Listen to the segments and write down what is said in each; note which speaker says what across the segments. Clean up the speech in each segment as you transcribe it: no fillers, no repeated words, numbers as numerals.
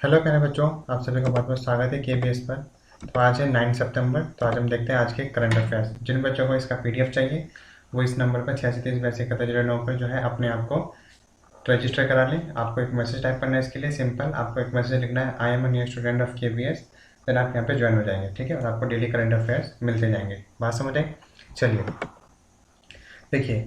Speaker 1: Hello प्यारे बच्चों, आप सभी का बहुत बहुत स्वागत है केबीएस पर। तो आज है 9 सितंबर। तो आज हम देखते हैं आज के करंट अफेयर्स। जिन बच्चों को इसका पीडीएफ चाहिए वो इस नंबर पर 8630 पर जो है अपने आप को रजिस्टर करा लें। आपको एक मैसेज टाइप करना है इसके लिए, सिंपल आपको एक मैसेज लिखना है, I am a new student of KBS. Then आप यहाँ पे ज्वाइन हो जाएंगे, ठीक है। और आपको डेली करंट अफेयर्स मिलते जाएंगे। बात समझ आए? चलिए देखिए।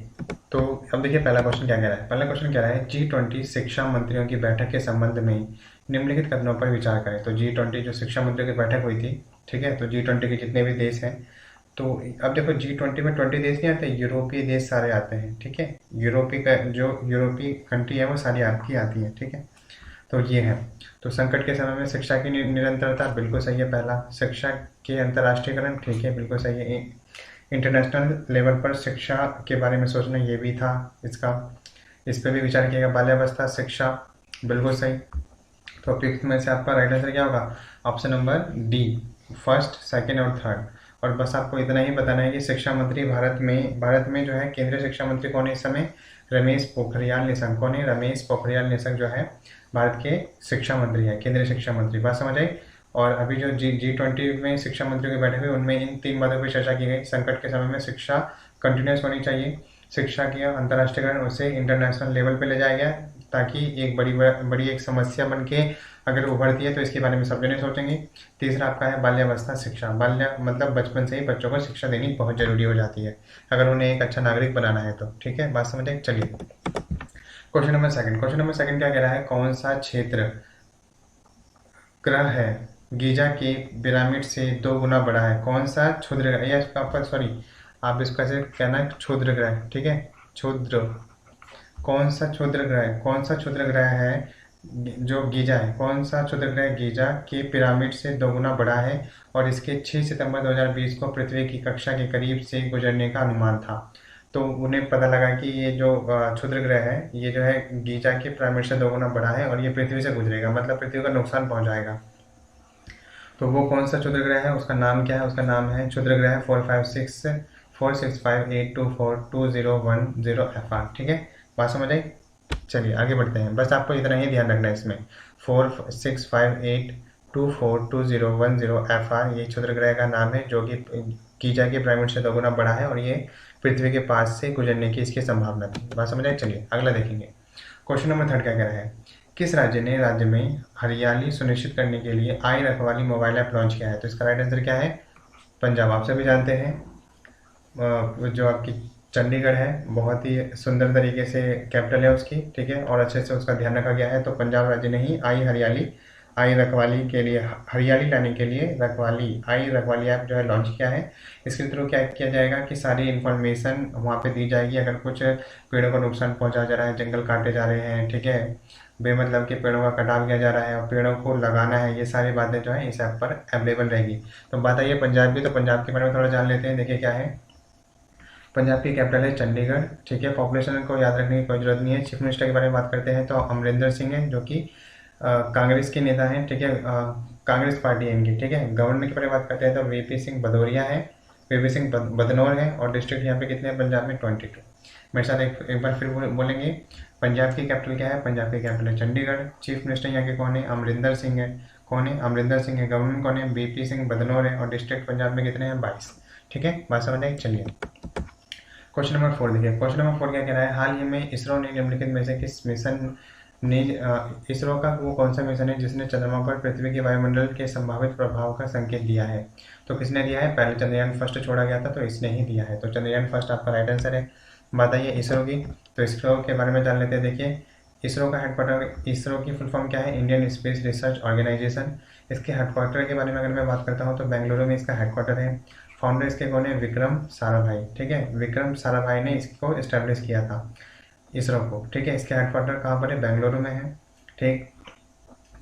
Speaker 1: तो अब देखिए पहला क्वेश्चन क्या कह रहा है। पहला क्वेश्चन कह रहा है G20 शिक्षा मंत्रियों की बैठक के संबंध में निम्नलिखित कथनों पर विचार करें। तो G20 जो शिक्षा मंत्रियों की बैठक हुई थी, ठीक है। तो G20 के जितने भी देश हैं, तो अब देखो G20 में 20 देश नहीं आते, यूरोपीय देश सारे आते हैं, ठीक है। यूरोपीय का जो यूरोपीय कंट्री है वो सारी आपकी आती है, ठीक है। तो ये है। तो संकट के समय में शिक्षा की निरंतरता, बिल्कुल सही है। पहला, शिक्षा के अंतर्राष्ट्रीयकरण, ठीक है, बिल्कुल सही है। इंटरनेशनल लेवल पर शिक्षा के बारे में सोचना, ये भी था इसका, इस पर भी विचार किया गया। बाल्यावस्था शिक्षा, बिल्कुल सही। तो फिफ्थ में से आपका राइट आंसर क्या होगा? Option number D, first, second और थर्ड। और बस आपको इतना ही बताना है कि शिक्षा मंत्री भारत में जो है केंद्रीय शिक्षा मंत्री कौन है इस समय? रमेश पोखरियाल निशंक। कौन है? रमेश पोखरियाल निशंक जो है भारत के शिक्षा मंत्री है, केंद्रीय शिक्षा मंत्री। बात समझ आई? और अभी जो G20 में शिक्षा मंत्रियों की बैठक हुई उनमें इन तीन बातों पर चर्चा की गई। संकट के समय में शिक्षा कंटिन्यूस होनी चाहिए, शिक्षा की अंतर्राष्ट्रीयकरण उसे इंटरनेशनल लेवल पे ले जाया गया ताकि एक बड़ी एक समस्या बन के अगर उभरती है तो इसके बारे में सब जने सोचेंगे। तीसरा आपका है बाल्यावस्था शिक्षा। बाल्य मतलब बचपन से ही बच्चों को शिक्षा देनी बहुत जरूरी हो जाती है अगर उन्हें एक अच्छा नागरिक बनाना है तो, ठीक है। बात समझे? चलिए क्वेश्चन नंबर सेकंड क्या कह रहा है? कौन सा क्षेत्र ग्रह है गीजा के पिरामिड से 2 गुना बड़ा है? कौन सा क्षुद्र ग्रह, या आपका सॉरी, आप इसका से कहना है क्षुद्र ग्रह, ठीक है। क्षुद्र, कौन सा क्षुद्र ग्रह है? कौन सा क्षुद्र ग्रह है जो गीजा है? कौन सा क्षुद्र ग्रह गीजा के पिरामिड से 2 गुना बड़ा है और इसके 6 सितंबर 2020 को पृथ्वी की कक्षा के करीब से गुजरने का अनुमान था? तो उन्हें पता लगा कि ये जो क्षुद्र ग्रह है ये जो है गीजा के पिरामिड से 2 गुना बड़ा है और ये पृथ्वी से गुजरेगा, मतलब पृथ्वी का नुकसान पहुंचाएगा। तो वो कौन सा क्षुद्र ग्रह है? उसका नाम क्या है? उसका नाम है क्षुद्र ग्रह 46584652010FR, ठीक है। बात समझ आई? चलिए आगे बढ़ते हैं। बस आपको इतना ही ध्यान रखना है इसमें, 46582420110FR ये क्षुद्र ग्रह का नाम है जो कि गीजा के पिरामिड से 2 गुना बड़ा है और ये पृथ्वी के पास से गुजरने की इसकी संभावना थी। बात समझ आई? चलिए अगला देखेंगे। क्वेश्चन नंबर थर्ड क्या कह रहा है? किस राज्य में हरियाली सुनिश्चित करने के लिए आई रखवाली मोबाइल ऐप लॉन्च किया है? तो इसका राइट आंसर क्या है? पंजाब। आप सभी जानते हैं जो आपकी चंडीगढ़ है बहुत ही सुंदर तरीके से कैपिटल है उसकी, ठीक है, और अच्छे से उसका ध्यान रखा गया है। तो पंजाब राज्य ने ही आई रखवाली के लिए, हरियाली लाने के लिए आई रखवाली ऐप जो है लॉन्च किया है। इसके थ्रू क्या किया जाएगा कि सारी इन्फॉर्मेशन वहाँ पे दी जाएगी। अगर कुछ पेड़ों को नुकसान पहुँचा जा रहा है, जंगल काटे जा रहे हैं, ठीक है, बेमतलब के पेड़ों का कटाव किया जा रहा है और पेड़ों को लगाना है, ये सारी बातें जो है इस ऐप पर अवेलेबल रहेगी। तो बात आई है पंजाब की, तो पंजाब के बारे में थोड़ा जान लेते हैं। देखिए क्या है, पंजाब की कैपिटल है चंडीगढ़, ठीक है। पॉपुलेशन को याद रखने की कोई जरूरत नहीं है। चीफ मिनिस्टर के बारे में बात करते हैं तो अमरिंदर सिंह है जो कि कांग्रेस के नेता हैं, ठीक है, कांग्रेस पार्टी है इनकी, ठीक है। गवर्नर के बारे में बात करते हैं तो वीपी सिंह भदौरिया है, वीपी सिंह बदनौर है। और डिस्ट्रिक्ट यहाँ पे कितने हैं पंजाब में? 22। मेरे साथ एक बार फिर बोलेंगे। पंजाब की कैपिटल क्या है? पंजाब की कैपिटल है चंडीगढ़। चीफ मिनिस्टर यहाँ के कौन है? अमरिंदर सिंह है। कौन है? अमरिंदर सिंह है। गवर्नर कौन है? वीपी सिंह बदनौर है। और डिस्ट्रिक्ट पंजाब में कितने हैं? 22, ठीक है। बात समझ आई? चलिए क्वेश्चन नंबर 4 देखिए। क्वेश्चन नंबर 4 क्या कह रहा है? हाल ही में इसरो ने निम्नलिखित में से किस मिशन ने इसरो का वो कौन सा मिशन है जिसने चंद्रमा पर पृथ्वी के वायुमंडल के संभावित प्रभाव का संकेत दिया है? तो किसने दिया है? पहले चंद्रयान फर्स्ट छोड़ा गया था तो इसने ही दिया है। तो चंद्रयान फर्स्ट आपका राइट आंसर है। बात आई है इसरो की, तो इसरो के बारे में जान लेते हैं। देखिए इसरो का हेडक्वार्टर, इसरो की फुल फॉर्म क्या है? Indian space research organisation. इसके हेडक्वार्टर के बारे में अगर मैं बात करता हूँ तो बेंगलुरु में इसका हेडक्वार्टर है। फाउंडर इसके कौन है? विक्रम साराभाई, ठीक है। विक्रम साराभाई ने इसको इस्टेब्लिश किया था, इसरो को, ठीक है। इसके हेडक्वार्टर कहाँ पर है? बेंगलुरु में है, ठीक।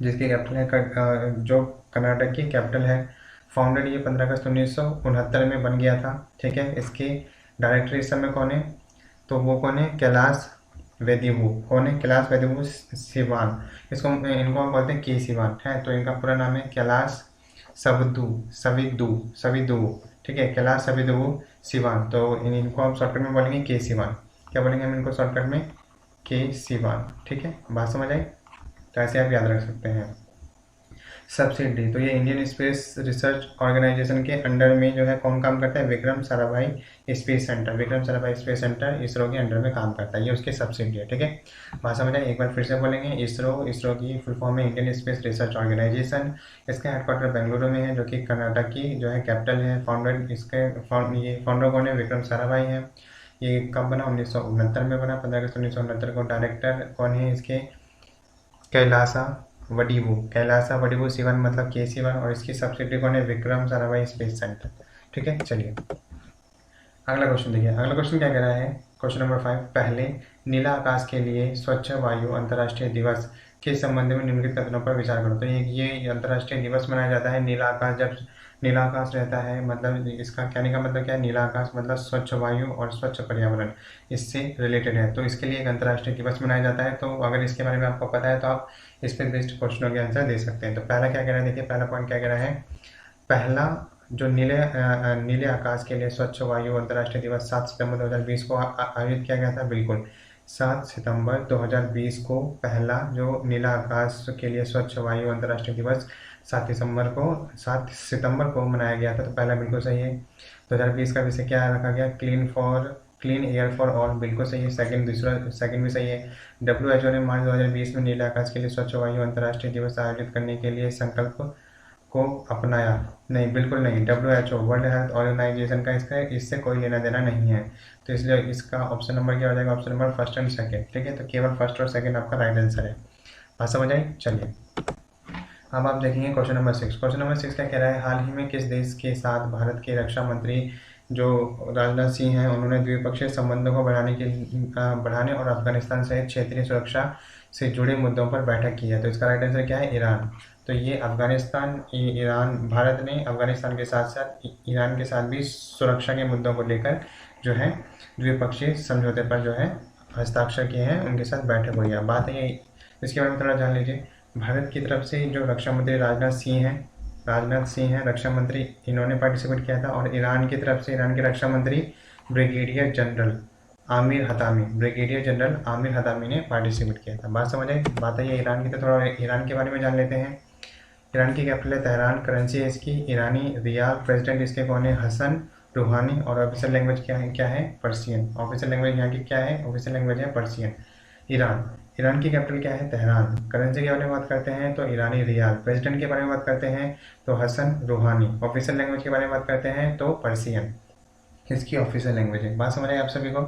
Speaker 1: जिसकी कैपिटल है जो कर्नाटक की कैपिटल है। फाउंडेड ये 15 अगस्त 1969 में बन गया था, ठीक है। इसके डायरेक्टर इस समय कौन है? तो वो कौन है? कैलाश वेदिबू। कौन है? कैलाश वेदिबू सिवान। इनको हम बोलते हैं के सिवान है। तो इनका पूरा नाम है कैलाश सविदू, ठीक है, कैलाश सविदू सिवान। तो इनको हम शॉर्टकट में बोलेंगे के सिवान। क्या बोलेंगे हम इनको शॉर्टकट में? के सिवान, ठीक है। बात समझ आई? तो ऐसे आप याद रख सकते हैं। सब्सिडी, तो ये इंडियन स्पेस रिसर्च ऑर्गेनाइजेशन के अंडर में जो है कौन काम करता है, Vikram Sarabhai space centre, Vikram Sarabhai space centre ISRO के अंडर में काम करता है, ये उसकी सब्सिडी है। ठीक है, बात समझ आए, एक बार फिर से बोलेंगे, इसरो की फुल फॉर्म है इंडियन स्पेस रिसर्च ऑर्गेनाइजेशन। इसका हेडक्वार्टर बेंगलुरु में है, जो कि कर्नाटक की जो है कैपिटल है। ये फाउंडर कौन है, विक्रम साराभाई है। ये कब बना, 1969 में बना, 15 अगस्त 1969 को। डायरेक्टर कौन है इसके, कैलासा वडिवू सिवन, मतलब के सिवन। और इसकी सब्सिडी कौन है, विक्रम साराभाई स्पेस सेंटर। ठीक है, चलिए अगला क्वेश्चन देखिए। अगला क्वेश्चन क्या कह रहा है, क्वेश्चन नंबर 5, पहले नीला आकाश के लिए स्वच्छ वायु अंतर्राष्ट्रीय दिवस के संबंध में निम्नलिखित कथनों पर विचार करो। तो ये अंतर्राष्ट्रीय दिवस मनाया जाता है नीला आकाश, जब नीला आकाश रहता है, मतलब इसका कहने का मतलब क्या है, नीला आकाश मतलब स्वच्छ वायु और स्वच्छ पर्यावरण, इससे रिलेटेड है, तो इसके लिए एक अंतर्राष्ट्रीय दिवस मनाया जाता है। तो अगर इसके बारे में आपको पता है तो आप इस पर बेस्ड क्वेश्चनों के आंसर दे सकते हैं। तो पहला क्या कह रहा है, देखिए पहला पॉइंट क्या कह रहा है, पहला जो नीले आकाश के लिए स्वच्छ वायु अंतर्राष्ट्रीय दिवस 7 सितंबर 2020 को आयोजित किया गया था। बिल्कुल, 7 सितंबर 2020 को पहला जो नीला आकाश के लिए स्वच्छ वायु अंतर्राष्ट्रीय दिवस 7 सितंबर को मनाया गया था। तो पहला बिल्कुल सही है। 2020 का विषय क्या रखा गया, क्लीन एयर फॉर ऑल, बिल्कुल सही है। सेकंड भी सही है। WHO ने मार्च 2020 में नीले आकाश के लिए स्वच्छ वायु अंतर्राष्ट्रीय दिवस आयोजित करने के लिए संकल्प को अपनाया, नहीं बिल्कुल नहीं। WHO वर्ल्ड हेल्थ ऑर्गेनाइजेशन का इससे कोई लेना देना नहीं है, तो इसलिए इसका ऑप्शन नंबर क्या हो जाएगा, option number first and second. ठीक है, तो केवल फर्स्ट और सेकंड आपका राइट आंसर है। बात समझ आई, चलिए अब आप देखेंगे क्वेश्चन नंबर 6। क्वेश्चन नंबर 6 क्या कह रहा है, हाल ही में किस देश के साथ भारत के रक्षा मंत्री जो राजनाथ सिंह हैं, उन्होंने द्विपक्षीय संबंधों को बढ़ाने और अफगानिस्तान सहित क्षेत्रीय सुरक्षा से जुड़े मुद्दों पर बैठक की है। तो इसका राइट आंसर क्या है, ईरान। तो ये भारत ने अफगानिस्तान के साथ साथ ईरान के साथ भी सुरक्षा के मुद्दों को लेकर जो है द्विपक्षीय समझौते पर जो है हस्ताक्षर किए हैं, उनके साथ बैठक हुई है। बात है इसके बारे में थोड़ा जान लीजिए। भारत की तरफ से जो रक्षा मंत्री राजनाथ सिंह हैं रक्षा मंत्री, इन्होंने पार्टिसिपेट किया था। और ईरान की तरफ से ईरान के रक्षा मंत्री ब्रिगेडियर जनरल आमिर हतामी ने पार्टिसिपेट किया था। बात समझ आई। बात है ईरान की, तो थोड़ा ईरान के बारे में जान लेते हैं। ईरान की कैपिटल है तेहरान, करेंसी है इसकी ईरानी रियाल, प्रेसिडेंट इसके कौन है, हसन रूहानी। और ऑफिशियल लैंग्वेज क्या है, पर्शियन। ऑफिशियल लैंग्वेज यहाँ की क्या है, ऑफिशियल लैंग्वेज है पर्शियन। ईरान की कैपिटल क्या है, तेहरान। करेंसी के बारे में बात करते हैं तो ईरानी रियाल। प्रेसिडेंट के बारे में बात करते हैं तो हसन रूहानी। ऑफिशियल लैंग्वेज के बारे में बात करते हैं तो पर्शियन, इसकी ऑफिशियल लैंग्वेज है। बात समझ आई आप सभी को,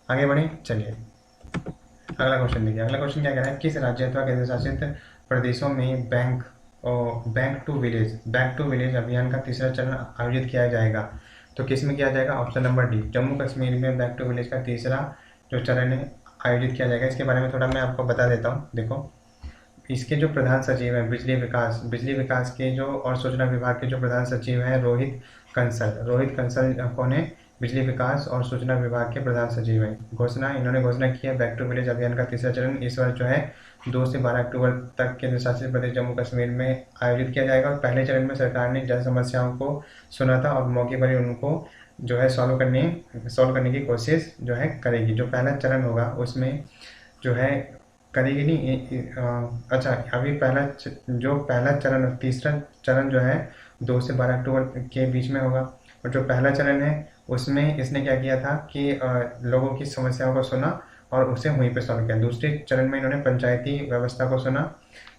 Speaker 1: आगे बढ़े, चलिए अगला क्वेश्चन देखिए। अगला क्वेश्चन क्या कह रहा है, किस राज्य अथवा केंद्र शासित प्रदेशों में बैक टू विलेज अभियान का तीसरा चरण आयोजित किया जाएगा। तो किस में किया जाएगा, option number D, Jammu Kashmir में बैक टू विलेज का तीसरा जो चरण है आयोजित किया जाएगा। इसके बारे में थोड़ा मैं आपको बता देता हूँ। देखो, इसके जो प्रधान सचिव हैं बिजली विकास के जो और सूचना विभाग के जो प्रधान सचिव हैं रोहित कंसल कौन है, बिजली विकास और सूचना विभाग के प्रधान सचिव हैं। इन्होंने घोषणा की है बैक टू विलेज अभियान का तीसरा चरण इस वर्ष जो है 2 से 12 अक्टूबर तक केंद्र शासित प्रदेश जम्मू कश्मीर में आयोजित किया जाएगा। और पहले चरण में सरकार ने जन समस्याओं को सुना था और मौके पर ही उनको जो है सॉल्व करने की कोशिश जो है करेगी। जो पहला चरण होगा उसमें जो है करेगी नहीं, अच्छा अभी पहला चरण, तीसरा चरण जो है 2 से 12 अक्टूबर के बीच में होगा। और जो पहला चरण है उसमें इसने क्या किया था कि लोगों की समस्याओं को सुना और उसे वहीं पे सॉल्व किया। दूसरे चरण में इन्होंने पंचायती व्यवस्था को सुना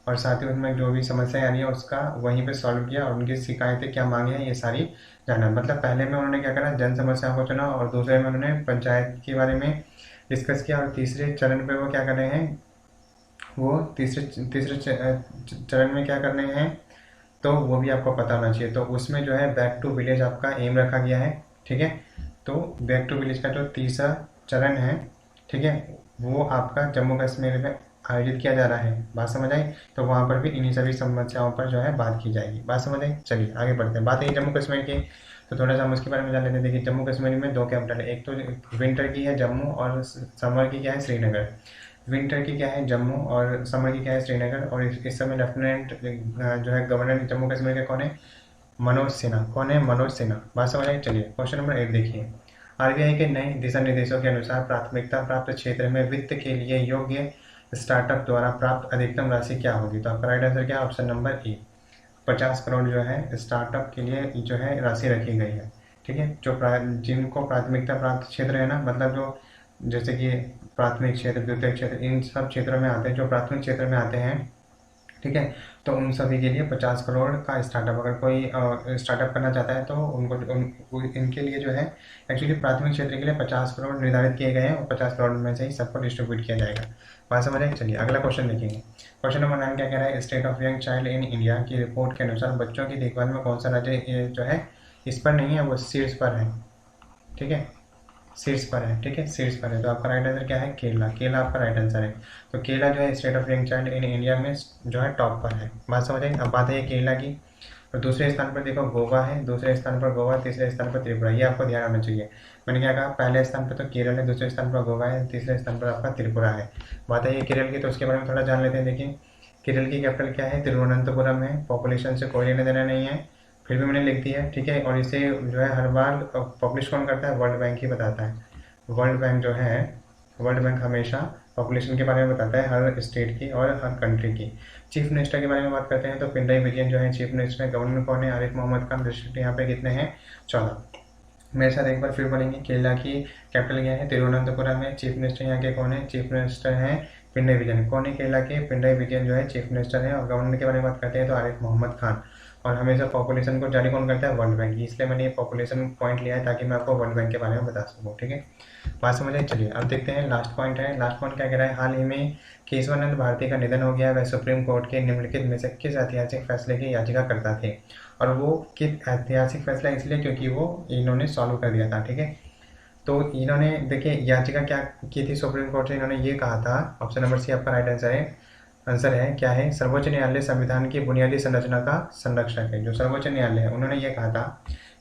Speaker 1: और साथ ही उसमें जो भी समस्याएं आ रही है उसका वहीं पे सॉल्व किया और उनकी शिकायतें क्या मांगे हैं ये सारी जाना। मतलब पहले में उन्होंने क्या करा, जन समस्याओं को चुना और दूसरे में उन्होंने पंचायत के बारे में डिस्कस किया। और तीसरे चरण पे वो क्या कर रहे हैं, वो तीसरे चरण में क्या करने हैं तो वो भी आपको पता होना चाहिए। तो उसमें जो है बैक टू विलेज आपका एम रखा गया है। ठीक है, तो बैक टू विलेज का जो तीसरा चरण है, ठीक है, वो आपका जम्मू कश्मीर में आयोजित किया जा रहा है। बात समझ आई। तो वहाँ पर भी इन्हीं सभी समस्याओं पर जो है बात की जाएगी। बात समझ आई। चलिए आगे बढ़ते हैं। बात है जम्मू कश्मीर की, तो थोड़ा सा हम उसके बारे में जान लेते हैं। देखिए, जम्मू कश्मीर में 2 कैपिटल है, एक तो विंटर की है जम्मू और समर की क्या है, श्रीनगर। विंटर की क्या है जम्मू और समर की क्या है श्रीनगर। और इस समय लेफ्टिनेंट जो है गवर्नर जम्मू कश्मीर के कौन है, मनोज सिन्हा। बात समझ आई। चलिए क्वेश्चन नंबर 8 देखिए। आरबीआई के नए दिशा निर्देशों के अनुसार प्राथमिकता प्राप्त क्षेत्र में वित्त के लिए योग्य स्टार्टअप द्वारा प्राप्त अधिकतम राशि क्या होगी? तो आपका राइट आंसर क्या है? ऑप्शन नंबर ए, 50 करोड़ जो है स्टार्टअप के लिए जो है राशि रखी गई है। ठीक है, जो जिनको प्राथमिकता प्राप्त क्षेत्र है ना, मतलब जो जैसे कि प्राथमिक क्षेत्र, द्वितीय क्षेत्र, इन सब क्षेत्रों में आते हैं, जो प्राथमिक क्षेत्र में आते हैं, ठीक है, तो उन सभी के लिए 50 करोड़ का स्टार्टअप, अगर कोई स्टार्टअप करना चाहता है तो इनके लिए जो है एक्चुअली प्राथमिक क्षेत्र के लिए 50 करोड़ निर्धारित किए गए हैं और 50 करोड़ में से ही सबको डिस्ट्रीब्यूट किया जाएगा। बात समझ आए? चलिए अगला क्वेश्चन देखेंगे। क्वेश्चन नंबर 9 क्या कह रहा है? State of young child in India की रिपोर्ट के अनुसार बच्चों की देखभाल में कौन सा राज्य जो है इस पर नहीं है, वो शीर्ष पर है। ठीक है, शीर्ष पर है। ठीक है, शीर्ष पर है। तो आपका राइट आंसर क्या है? केरला। केरला आपका राइट आंसर है। तो केरला जो है state of young child in India में जो है टॉप पर है। बात समझ आई? अब बात है केरला की। और दूसरे स्थान पर देखो गोवा है, दूसरे स्थान पर गोवा, तीसरे स्थान पर त्रिपुरा। ये आपको ध्यान रखना चाहिए। मैंने क्या कहा? पहले स्थान पर तो केरल है, दूसरे स्थान पर गोवा है, तीसरे स्थान पर आपका त्रिपुरा है। बात है ये केरल की, तो उसके बारे में थोड़ा जान लेते हैं। देखिए केरल की कैपिटल क्या है? तिरुवनंतपुरम है। पॉपुलेशन से कोई लेना देना नहीं है, फिर भी मैंने लिख दिया है। ठीक है, और इसे जो है हर बार पब्लिश कौन करता है? वर्ल्ड बैंक ही बताता है। वर्ल्ड बैंक जो है, वर्ल्ड बैंक हमेशा पॉपुलेशन के बारे में बताता है हर स्टेट की और हर कंट्री की। चीफ मिनिस्टर के बारे में बात करते हैं तो पिनराई विजयन जो है चीफ मिनिस्टर है। गवर्नर कौन है? आरिफ मोहम्मद खान। डिस्ट्रिक्ट यहाँ पे कितने हैं? 14। मेरे साथ एक बार फिर बोलेंगे। केरला की कैपिटल क्या है? तिरुवनंतपुरम है। चीफ मिनिस्टर यहाँ के कौन है? चीफ मिनिस्टर हैं पिनराई विजयन। कौन है केरला के? पिनराई विजयन जो है चीफ मिनिस्टर है। और गवर्नर के बारे में बात करते हैं तो आरिफ मोहम्मद खान। और हमेशा पॉपुलेशन को जारी कौन करता है? World bank. इसलिए मैंने ये पॉपुलेशन पॉइंट लिया है ताकि मैं आपको वर्ल्ड बैंक के बारे में बता सकूँ। ठीक है, बात समझ आई? चलिए अब देखते हैं लास्ट पॉइंट है। लास्ट पॉइंट क्या कह रहा है? हाल ही में केशवानंद भारती का निधन हो गया। वह सुप्रीम कोर्ट के निम्नलिखित में से किस ऐतिहासिक फैसले की याचिका करता थे? और वो किस ऐतिहासिक फैसला इसलिए क्योंकि वो इन्होंने सॉल्व कर दिया था। ठीक है, तो इन्होंने देखिए याचिका क्या की थी सुप्रीम कोर्ट से? इन्होंने ये कहा था, ऑप्शन नंबर सी आपका राइट आंसर है। आंसर है क्या है? सर्वोच्च न्यायालय संविधान की बुनियादी संरचना का संरक्षक है। जो सर्वोच्च न्यायालय है उन्होंने ये कहा था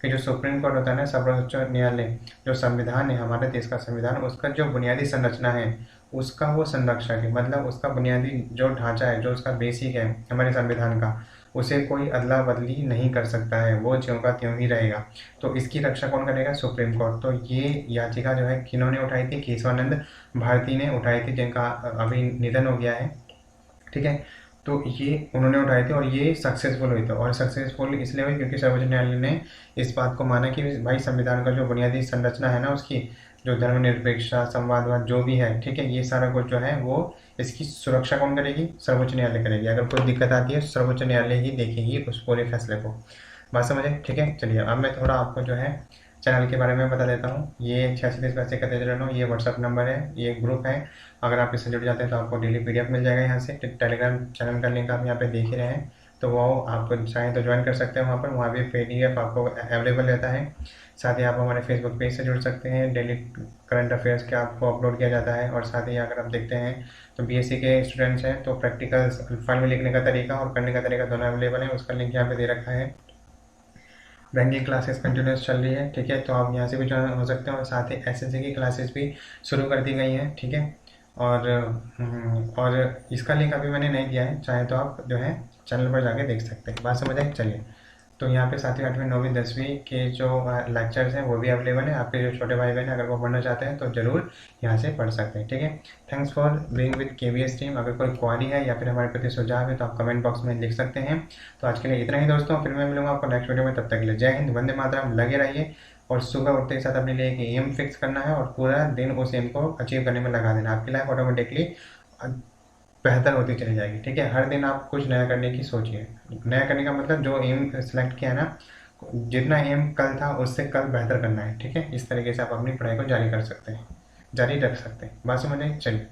Speaker 1: कि जो सुप्रीम कोर्ट होता है ना, सर्वोच्च न्यायालय, जो संविधान है हमारे देश का संविधान, उसका जो बुनियादी संरचना है उसका वो संरक्षक है। मतलब उसका बुनियादी जो ढांचा है, जो उसका बेसिक है हमारे संविधान का, उसे कोई अदला बदली नहीं कर सकता है, वो ज्यों का त्यों ही रहेगा। तो इसकी रक्षा कौन करेगा? Supreme court. तो ये याचिका जो है किन्होंने उठाई थी? केशवानंद भारती ने उठाई थी, जिनका अभी निधन हो गया है। ठीक है, तो ये उन्होंने उठाए थे और ये सक्सेसफुल हुई थी। और सक्सेसफुल इसलिए हुई क्योंकि सर्वोच्च न्यायालय ने इस बात को माना कि भाई संविधान का जो बुनियादी संरचना है ना, उसकी जो धर्मनिरपेक्षता, संवादवाद जो भी है, ठीक है, ये सारा कुछ जो है वो इसकी सुरक्षा कौन करेगी? सर्वोच्च न्यायालय करेगी। अगर कोई दिक्कत आती है सर्वोच्च न्यायालय ही देखेगी उस पूरे फैसले को। बात समझे? ठीक है, चलिए अब मैं थोड़ा आपको जो है चैनल के बारे में बता देता हूँ। ये 86 पैसे का तेज रहना, ये व्हाट्सअप नंबर है, ये ग्रुप है। अगर आप इससे जुड़ जाते हैं तो आपको डेली PDF मिल जाएगा यहाँ से। टेलीग्राम चैनल का लिंक आप यहाँ पे देख ही रहे हैं, तो वो आप चाहें तो ज्वाइन कर सकते हैं वहाँ पर। वहाँ भी PDF आपको अवेलेबल रहता है। साथ ही आप हमारे फेसबुक पेज से जुड़ सकते हैं। डेली करंट अफेयर्स के आपको अपलोड किया जाता है। और साथ ही अगर आप देखते हैं तो BSc के स्टूडेंट्स हैं तो प्रैक्टिकल फाइल में लिखने का तरीका और करने का तरीका दोनों अवेलेबल है। उसका लिंक यहाँ पे दे रखा है। बैंकिंग क्लासेस कंटिन्यूस चल रही है। ठीक है, तो आप यहाँ से भी ज्वाइन हो सकते हैं। और साथ ही SSC की क्लासेस भी शुरू कर दी गई हैं। ठीक है, और इसका लिंक अभी मैंने नहीं दिया है, चाहे तो आप जो है चैनल पर जाके देख सकते हैं। बात समझ आई? चलिए, तो यहाँ पे 7वीं 8वीं 9वीं 10वीं के जो लेक्चर्स हैं वो भी अवेलेबल हैं। आपके जो छोटे भाई बहन अगर वो पढ़ना चाहते हैं तो ज़रूर यहाँ से पढ़ सकते हैं। ठीक है, thanks for being with KBS team. अगर कोई क्वारी है या फिर हमारे प्रति सुझाव है तो आप कमेंट बॉक्स में लिख सकते हैं। तो आज के लिए इतना ही दोस्तों, फिर मैं मिलूंगा आपको नेक्स्ट वीडियो में। तब तक के लिए जय हिंद, वंदे मातरम। लगे रहिए और सुबह उठते के साथ अपने लिए एक एम फिक्स करना है और पूरा दिन उस एम को अचीव करने में लगा देना। आपकी लाइफ ऑटोमेटिकली बेहतर होती चली जाएगी। ठीक है, हर दिन आप कुछ नया करने की सोचिए। नया करने का मतलब जो एम सेलेक्ट किया है ना, जितना एम कल था उससे कल बेहतर करना है। ठीक है, इस तरीके से आप अपनी पढ़ाई को जारी कर सकते हैं, जारी रख सकते हैं। बात समझ आई? चलिए।